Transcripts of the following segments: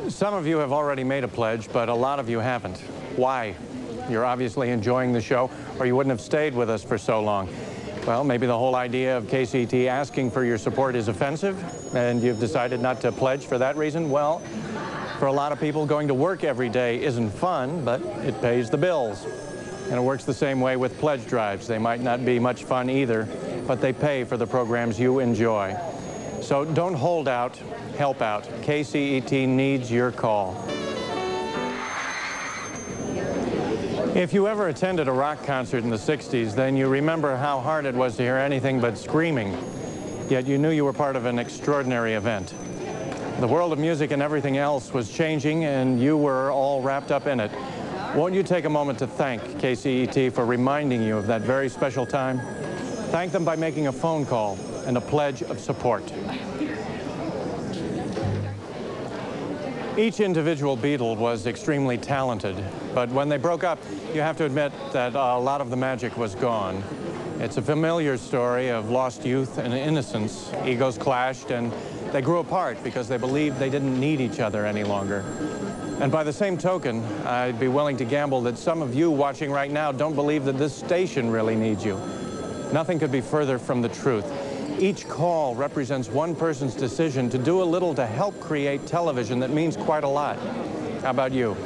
Some of you have already made a pledge, but a lot of you haven't. Why? You're obviously enjoying the show, or you wouldn't have stayed with us for so long. Well, maybe the whole idea of KCET asking for your support is offensive, and you've decided not to pledge for that reason. Well, for a lot of people, going to work every day isn't fun, but it pays the bills. And it works the same way with pledge drives. They might not be much fun either, but they pay for the programs you enjoy. So don't hold out, help out. KCET needs your call. If you ever attended a rock concert in the 60s, then you remember how hard it was to hear anything but screaming. Yet you knew you were part of an extraordinary event. The world of music and everything else was changing, and you were all wrapped up in it. Won't you take a moment to thank KCET for reminding you of that very special time? Thank them by making a phone call and a pledge of support. Each individual Beatle was extremely talented, but when they broke up, you have to admit that a lot of the magic was gone. It's a familiar story of lost youth and innocence. Egos clashed, and they grew apart because they believed they didn't need each other any longer. And by the same token, I'd be willing to gamble that some of you watching right now don't believe that this station really needs you. Nothing could be further from the truth. Each call represents one person's decision to do a little to help create television that means quite a lot. How about you?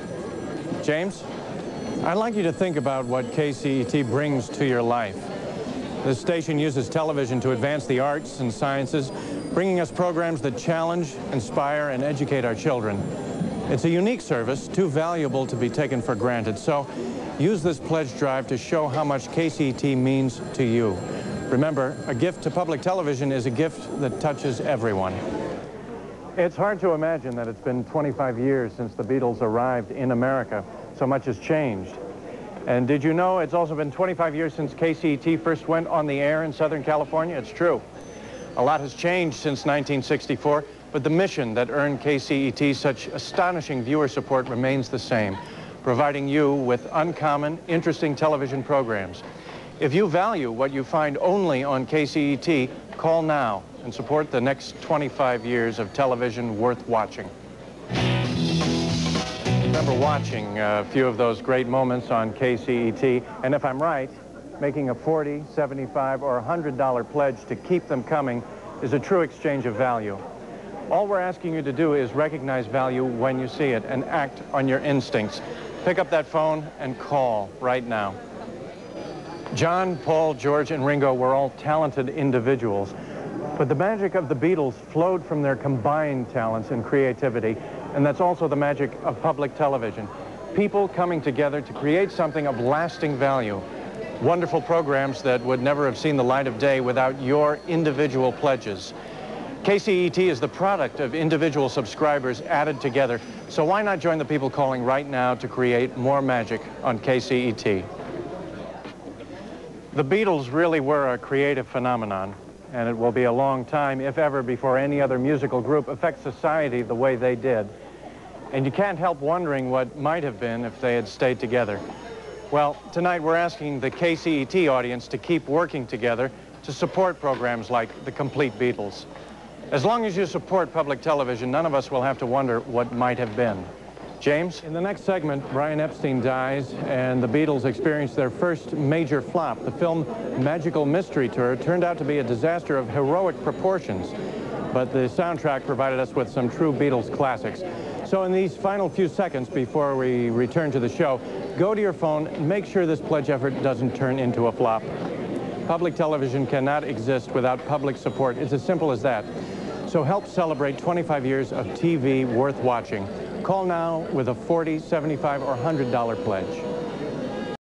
James? I'd like you to think about what KCET brings to your life. This station uses television to advance the arts and sciences, bringing us programs that challenge, inspire, and educate our children. It's a unique service, too valuable to be taken for granted. So use this pledge drive to show how much KCET means to you. Remember, a gift to public television is a gift that touches everyone. It's hard to imagine that it's been 25 years since the Beatles arrived in America. So much has changed. And did you know it's also been 25 years since KCET first went on the air in Southern California? It's true. A lot has changed since 1964, but the mission that earned KCET such astonishing viewer support remains the same, providing you with uncommon, interesting television programs. If you value what you find only on KCET, call now and support the next 25 years of television worth watching. Remember watching a few of those great moments on KCET, and if I'm right, making a $40, $75, or $100 pledge to keep them coming is a true exchange of value. All we're asking you to do is recognize value when you see it and act on your instincts. Pick up that phone and call right now. John, Paul, George, and Ringo were all talented individuals, but the magic of the Beatles flowed from their combined talents and creativity, and that's also the magic of public television. People coming together to create something of lasting value. Wonderful programs that would never have seen the light of day without your individual pledges. KCET is the product of individual subscribers added together, so why not join the people calling right now to create more magic on KCET? The Beatles really were a creative phenomenon, and it will be a long time, if ever, before any other musical group affects society the way they did. And you can't help wondering what might have been if they had stayed together. Well, tonight we're asking the KCET audience to keep working together to support programs like The Complete Beatles. As long as you support public television, none of us will have to wonder what might have been. James? In the next segment, Brian Epstein dies, and the Beatles experience their first major flop. The film Magical Mystery Tour turned out to be a disaster of heroic proportions, but the soundtrack provided us with some true Beatles classics. So in these final few seconds before we return to the show, go to your phone and make sure this pledge effort doesn't turn into a flop. Public television cannot exist without public support. It's as simple as that. So help celebrate 25 years of TV worth watching. Call now with a $40, $75, or $100 pledge.